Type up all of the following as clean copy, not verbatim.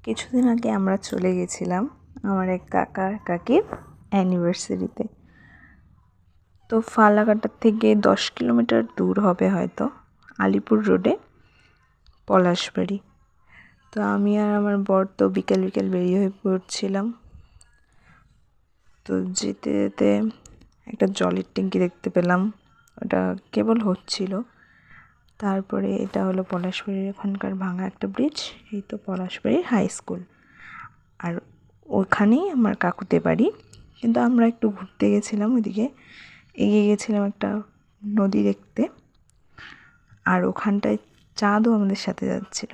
কিছুদিন আগে আমরা চলে গেছিলাম আমার এক কাকা কাকির অ্যানিভার্সারিতে। তো ফালাকাটার থেকে 10 কিলোমিটার দূর হবে হয়তো, আলিপুর রোডে পলাশবাড়ি। তো আমি আর আমার বর তো বিকেল বিকেল বেরিয়ে হয়ে পড়ছিলাম। তো যেতে যেতে একটা জলের ট্যাঙ্কি দেখতে পেলাম, ওটা কেবল হচ্ছিল। তারপরে এটা হলো পলাশবাড়ির এখানকার ভাঙা একটা ব্রিজ, এই তো পলাশবাড়ির হাই স্কুল। আর ওখানেই আমার কাকুদের বাড়ি। কিন্তু আমরা একটু ঘুরতে গেছিলাম, ওইদিকে এগিয়ে গেছিলাম একটা নদী দেখতে। আর ওখানটায় চাঁদও আমাদের সাথে যাচ্ছিল।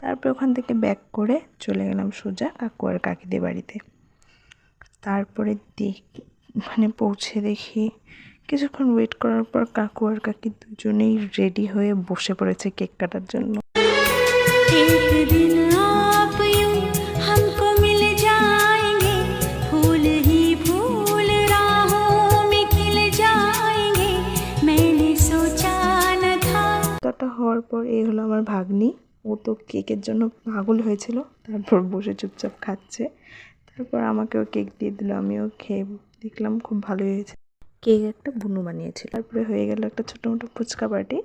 তারপর ওখান থেকে ব্যাক করে চলে গেলাম সোজা কাকু আর কাকিদের বাড়িতে। তারপরে ওখানে পৌঁছে দেখি কিছুক্ষণ ওয়েট করার পর কাকু আর কাকি দুজনেই রেডি হয়ে বসে পড়েছে কেক কাটার জন্য। হওয়ার পর এই হলো আমার ভাগ্নি, ও তো কেকের জন্য পাগল হয়েছিল, তারপর বসে চুপচাপ খাচ্ছে। তারপর আমাকেও কেক দিয়ে দিল, আমিও খেয়ে দেখলাম খুব ভালোই হয়েছে। কেক একটা বুনু বানিয়েছিল। তারপরে হয়ে গেল একটা ছোটো মোটো ফুচকা পার্টি।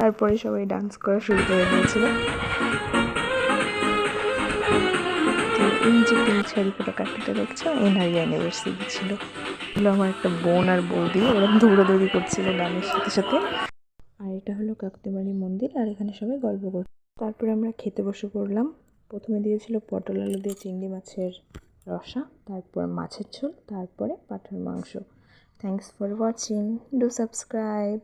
তারপরে সবাই ডান্স করা শুরু করে দিয়েছিল। তো এই যে পিঙ্ক শাড়ি পরা কাকিটা দেখছো, এনারই অ্যানিভার্সারি ছিল। হলো আমার একটা বোন আর বৌদি, ওরা দৌড়াদৌড়ি করছিল গানের সাথে সাথে। আর এটা হলো কাকদের বাড়ির মন্দির, আর এখানে সবাই গল্প করছে। তারপরে আমরা খেতে বসে পড়লাম। প্রথমে দিয়েছিল পটল আলু দিয়ে চিংড়ি মাছের রসা, তারপর মাছের ঝোল, তারপরে পাঁঠার মাংস। Thanks for watching, do subscribe.